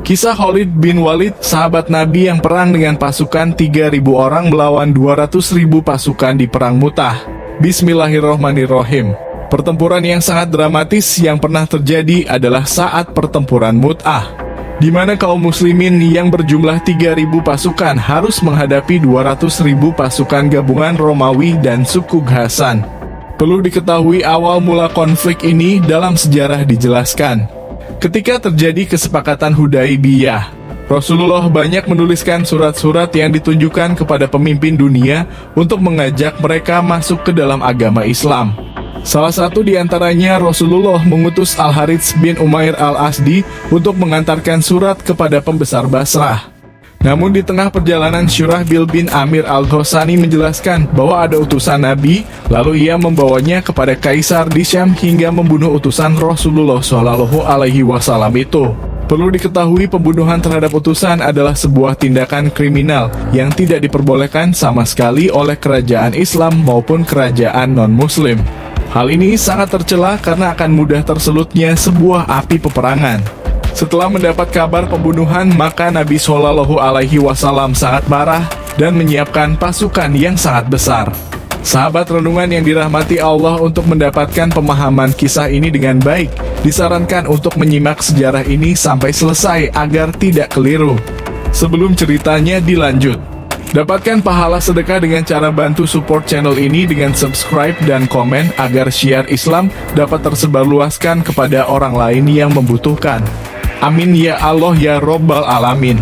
Kisah Khalid bin Walid, sahabat Nabi yang perang dengan pasukan 3.000 orang melawan 200.000 pasukan di Perang Mu'tah. Bismillahirrohmanirrohim. Pertempuran yang sangat dramatis yang pernah terjadi adalah saat pertempuran Mu'tah, di mana kaum muslimin yang berjumlah 3.000 pasukan harus menghadapi 200.000 pasukan gabungan Romawi dan suku Ghassan. Perlu diketahui awal mula konflik ini dalam sejarah dijelaskan. Ketika terjadi kesepakatan Hudaibiyah, Rasulullah banyak menuliskan surat-surat yang ditunjukkan kepada pemimpin dunia untuk mengajak mereka masuk ke dalam agama Islam. Salah satu di antaranya Rasulullah mengutus Al-Harits bin Umair Al-Asdi untuk mengantarkan surat kepada pembesar Basrah. Namun di tengah perjalanan Syurahbil bin Amir Al-Ghasani menjelaskan bahwa ada utusan Nabi, lalu ia membawanya kepada Kaisar di Syam hingga membunuh utusan Rasulullah SAW itu. Perlu diketahui pembunuhan terhadap utusan adalah sebuah tindakan kriminal yang tidak diperbolehkan sama sekali oleh kerajaan Islam maupun kerajaan non-Muslim. Hal ini sangat tercela karena akan mudah terselutnya sebuah api peperangan. Setelah mendapat kabar pembunuhan, maka Nabi SAW sangat marah dan menyiapkan pasukan yang sangat besar. Sahabat renungan yang dirahmati Allah, untuk mendapatkan pemahaman kisah ini dengan baik, disarankan untuk menyimak sejarah ini sampai selesai agar tidak keliru. Sebelum ceritanya dilanjut, dapatkan pahala sedekah dengan cara bantu support channel ini dengan subscribe dan komen agar syiar Islam dapat tersebarluaskan kepada orang lain yang membutuhkan. Amin ya Allah ya Robbal Alamin.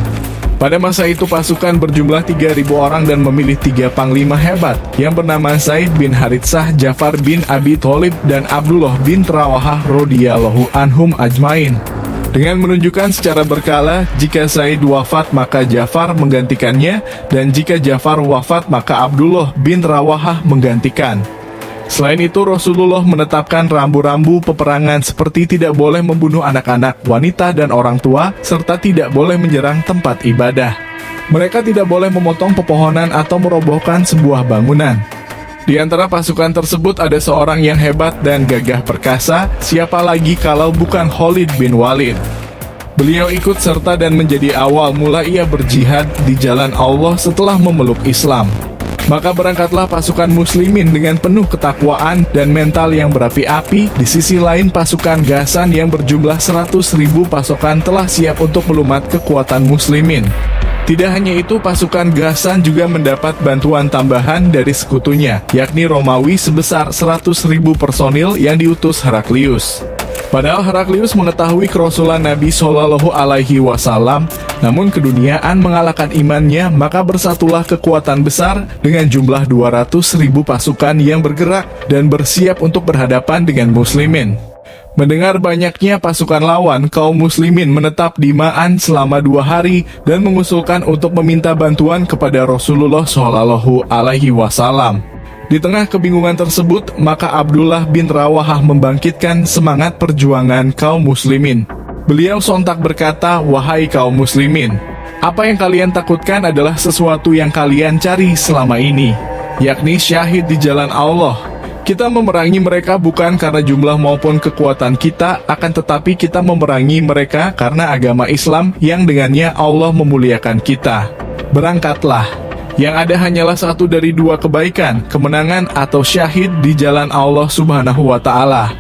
Pada masa itu pasukan berjumlah 3.000 orang dan memilih 3 panglima hebat yang bernama Zaid bin Haritsah, Ja'far bin Abi Tholib, dan Abdullah bin Rawahah radhiyallahu anhum ajmain. Dengan menunjukkan secara berkala, jika Zaid wafat maka Ja'far menggantikannya, dan jika Ja'far wafat maka Abdullah bin Rawahah menggantikan. Selain itu, Rasulullah menetapkan rambu-rambu peperangan seperti tidak boleh membunuh anak-anak, wanita dan orang tua, serta tidak boleh menyerang tempat ibadah. Mereka tidak boleh memotong pepohonan atau merobohkan sebuah bangunan. Di antara pasukan tersebut ada seorang yang hebat dan gagah perkasa, siapa lagi kalau bukan Khalid bin Walid. Beliau ikut serta dan menjadi awal mula ia berjihad di jalan Allah setelah memeluk Islam. Maka berangkatlah pasukan muslimin dengan penuh ketakwaan dan mental yang berapi-api. Di sisi lain pasukan Ghassan yang berjumlah 100.000 pasukan telah siap untuk melumat kekuatan muslimin. Tidak hanya itu, pasukan Ghassan juga mendapat bantuan tambahan dari sekutunya, yakni Romawi sebesar 100.000 personil yang diutus Heraklius. Padahal Heraklius mengetahui kerasulan Nabi SAW, namun keduniaan mengalahkan imannya, maka bersatulah kekuatan besar dengan jumlah 200.000 pasukan yang bergerak dan bersiap untuk berhadapan dengan muslimin. Mendengar banyaknya pasukan lawan, kaum muslimin menetap di Ma'an selama 2 hari dan mengusulkan untuk meminta bantuan kepada Rasulullah SAW. Di tengah kebingungan tersebut, maka Abdullah bin Rawahah membangkitkan semangat perjuangan kaum muslimin. Beliau sontak berkata, "Wahai kaum muslimin, apa yang kalian takutkan adalah sesuatu yang kalian cari selama ini, yakni syahid di jalan Allah. Kita memerangi mereka bukan karena jumlah maupun kekuatan kita, akan tetapi kita memerangi mereka karena agama Islam yang dengannya Allah memuliakan kita. Berangkatlah. Yang ada hanyalah satu dari 2 kebaikan, kemenangan atau syahid di jalan Allah Subhanahu wa Ta'ala."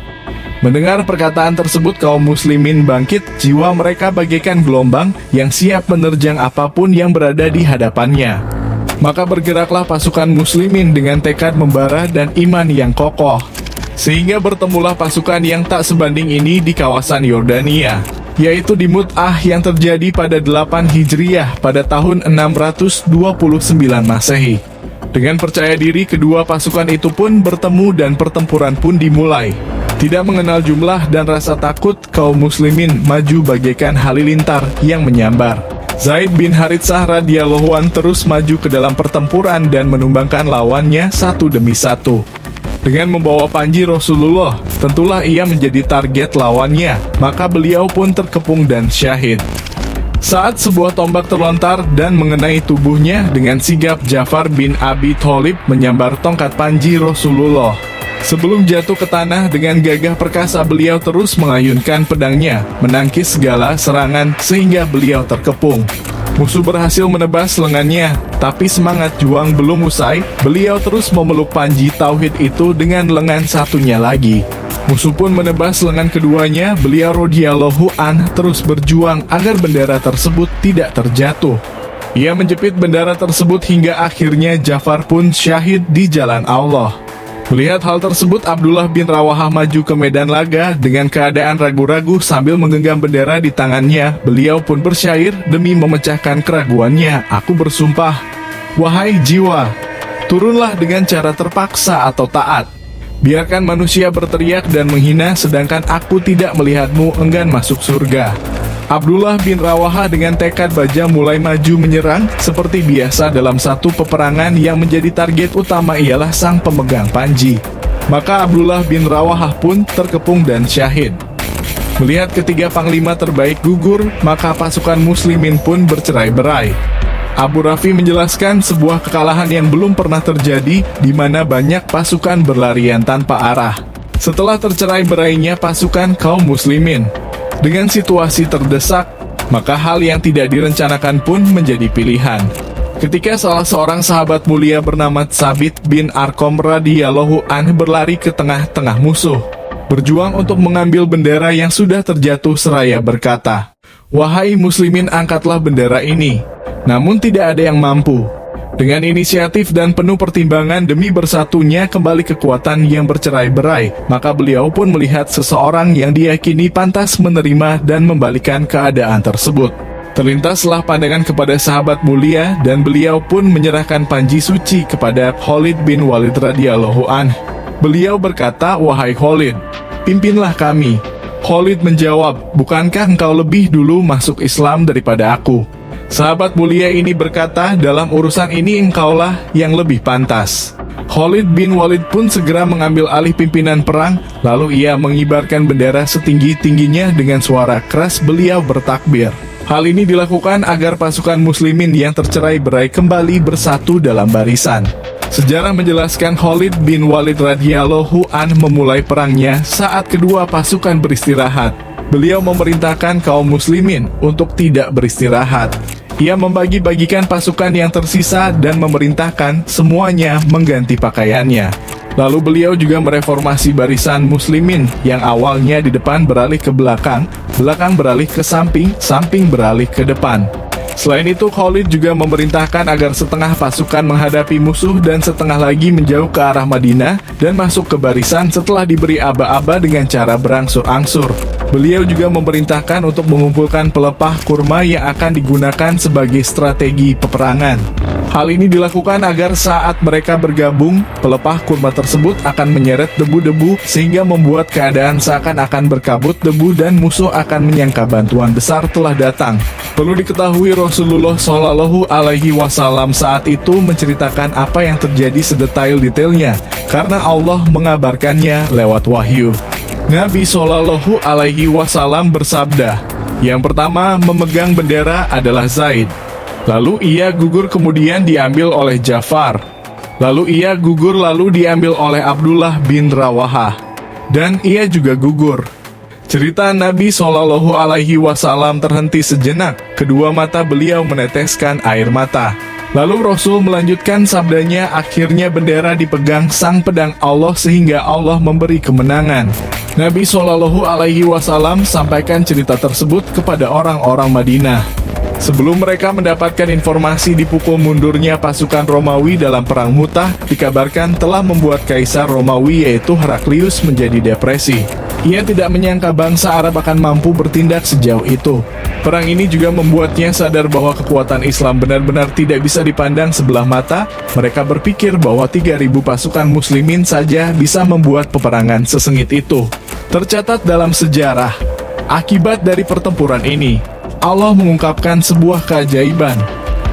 Mendengar perkataan tersebut, kaum muslimin bangkit, jiwa mereka bagaikan gelombang yang siap menerjang apapun yang berada di hadapannya. Maka bergeraklah pasukan muslimin dengan tekad membara dan iman yang kokoh, sehingga bertemulah pasukan yang tak sebanding ini di kawasan Yordania, yaitu di Mu'tah yang terjadi pada 8 Hijriah pada tahun 629 Masehi. Dengan percaya diri, kedua pasukan itu pun bertemu dan pertempuran pun dimulai. Tidak mengenal jumlah dan rasa takut, kaum muslimin maju bagaikan halilintar yang menyambar. Zaid bin Haritsah radhiyallahu an terus maju ke dalam pertempuran dan menumbangkan lawannya satu demi satu. Dengan membawa panji Rasulullah, tentulah ia menjadi target lawannya, maka beliau pun terkepung dan syahid. Saat sebuah tombak terlontar dan mengenai tubuhnya, dengan sigap Ja'far bin Abi Tholib menyambar tongkat panji Rasulullah. Sebelum jatuh ke tanah, dengan gagah perkasa beliau terus mengayunkan pedangnya, menangkis segala serangan sehingga beliau terkepung. Musuh berhasil menebas lengannya, tapi semangat juang belum usai, beliau terus memeluk panji tauhid itu dengan lengan satunya lagi. Musuh pun menebas lengan keduanya, beliau radhiyallahu an terus berjuang agar bendera tersebut tidak terjatuh. Ia menjepit bendera tersebut hingga akhirnya Ja'far pun syahid di jalan Allah. Melihat hal tersebut, Abdullah bin Rawahah maju ke medan laga dengan keadaan ragu-ragu sambil menggenggam bendera di tangannya. Beliau pun bersyair demi memecahkan keraguannya. Aku bersumpah, wahai jiwa, turunlah dengan cara terpaksa atau taat. Biarkan manusia berteriak dan menghina, sedangkan aku tidak melihatmu enggan masuk surga. Abdullah bin Rawahah dengan tekad baja mulai maju menyerang. Seperti biasa dalam satu peperangan, yang menjadi target utama ialah sang pemegang panji. Maka Abdullah bin Rawahah pun terkepung dan syahid. Melihat ketiga panglima terbaik gugur, maka pasukan muslimin pun bercerai-berai. Abu Rafi menjelaskan sebuah kekalahan yang belum pernah terjadi, di mana banyak pasukan berlarian tanpa arah. Setelah tercerai-berainya pasukan kaum muslimin, dengan situasi terdesak, maka hal yang tidak direncanakan pun menjadi pilihan. Ketika salah seorang sahabat mulia bernama Tsabit bin Arqam radhiyallahu anhu berlari ke tengah-tengah musuh, berjuang untuk mengambil bendera yang sudah terjatuh seraya berkata, "Wahai muslimin, angkatlah bendera ini." Namun tidak ada yang mampu. Dengan inisiatif dan penuh pertimbangan demi bersatunya kembali kekuatan yang bercerai-berai, maka beliau pun melihat seseorang yang diyakini pantas menerima dan membalikan keadaan tersebut. Terlintaslah pandangan kepada sahabat mulia, dan beliau pun menyerahkan panji suci kepada Khalid bin Walid radhiyallahu anhu. Beliau berkata, "Wahai Khalid, pimpinlah kami." Khalid menjawab, "Bukankah engkau lebih dulu masuk Islam daripada aku?" Sahabat mulia ini berkata, "Dalam urusan ini engkaulah yang lebih pantas." Khalid bin Walid pun segera mengambil alih pimpinan perang, lalu ia mengibarkan bendera setinggi-tingginya. Dengan suara keras beliau bertakbir. Hal ini dilakukan agar pasukan muslimin yang tercerai-berai kembali bersatu dalam barisan. Sejarah menjelaskan Khalid bin Walid radhiyallahu anhu memulai perangnya saat kedua pasukan beristirahat. Beliau memerintahkan kaum muslimin untuk tidak beristirahat. Ia membagi-bagikan pasukan yang tersisa dan memerintahkan semuanya mengganti pakaiannya. Lalu beliau juga mereformasi barisan muslimin yang awalnya di depan beralih ke belakang, belakang beralih ke samping, samping beralih ke depan. Selain itu, Khalid juga memerintahkan agar setengah pasukan menghadapi musuh dan setengah lagi menjauh ke arah Madinah dan masuk ke barisan setelah diberi aba-aba dengan cara berangsur-angsur. Beliau juga memerintahkan untuk mengumpulkan pelepah kurma yang akan digunakan sebagai strategi peperangan. Hal ini dilakukan agar saat mereka bergabung, pelepah kurma tersebut akan menyeret debu-debu sehingga membuat keadaan seakan-akan berkabut debu dan musuh akan menyangka bantuan besar telah datang. Perlu diketahui Rasulullah Shallallahu Alaihi Wasallam saat itu menceritakan apa yang terjadi sedetail-detailnya karena Allah mengabarkannya lewat wahyu. Nabi Shallallahu Alaihi Wasallam bersabda, "Yang pertama memegang bendera adalah Zaid. Lalu ia gugur, kemudian diambil oleh Ja'far. Lalu ia gugur, lalu diambil oleh Abdullah bin Rawahah. Dan ia juga gugur." Cerita Nabi Shallallahu Alaihi Wasallam terhenti sejenak. Kedua mata beliau meneteskan air mata. Lalu Rasul melanjutkan sabdanya, "Akhirnya bendera dipegang sang pedang Allah sehingga Allah memberi kemenangan." Nabi Shallallahu Alaihi Wasallam sampaikan cerita tersebut kepada orang-orang Madinah. Sebelum mereka mendapatkan informasi dipukul mundurnya pasukan Romawi dalam perang Mu'tah, dikabarkan telah membuat Kaisar Romawi yaitu Heraklius menjadi depresi. Ia tidak menyangka bangsa Arab akan mampu bertindak sejauh itu. Perang ini juga membuatnya sadar bahwa kekuatan Islam benar-benar tidak bisa dipandang sebelah mata. Mereka berpikir bahwa 3.000 pasukan muslimin saja bisa membuat peperangan sesengit itu. Tercatat dalam sejarah, akibat dari pertempuran ini, Allah mengungkapkan sebuah keajaiban.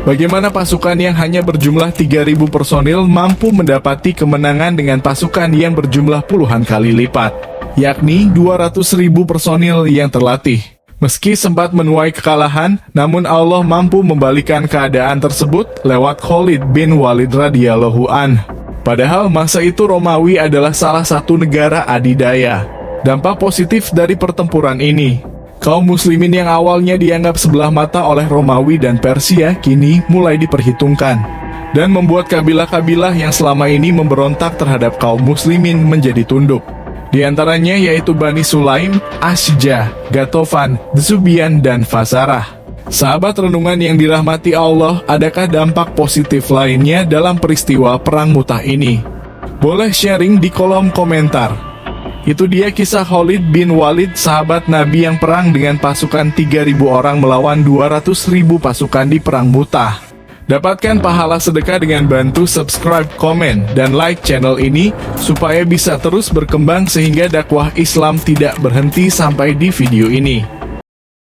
Bagaimana pasukan yang hanya berjumlah 3.000 personil mampu mendapati kemenangan dengan pasukan yang berjumlah puluhan kali lipat, yakni 200.000 personil yang terlatih. Meski sempat menuai kekalahan, namun Allah mampu membalikan keadaan tersebut lewat Khalid bin Walid radhiyallahu anhu. Padahal masa itu Romawi adalah salah satu negara adidaya. Dampak positif dari pertempuran ini, kaum muslimin yang awalnya dianggap sebelah mata oleh Romawi dan Persia kini mulai diperhitungkan, dan membuat kabilah-kabilah yang selama ini memberontak terhadap kaum muslimin menjadi tunduk. Di antaranya yaitu Bani Sulaim, Ashja, Gatofan, Zubian, dan Fazarah. Sahabat renungan yang dirahmati Allah, adakah dampak positif lainnya dalam peristiwa Perang Mu'tah ini? Boleh sharing di kolom komentar. Itu dia kisah Khalid bin Walid, sahabat Nabi yang perang dengan pasukan 3.000 orang melawan 200.000 pasukan di Perang Mu'tah. Dapatkan pahala sedekah dengan bantu subscribe, komen, dan like channel ini, supaya bisa terus berkembang sehingga dakwah Islam tidak berhenti sampai di video ini.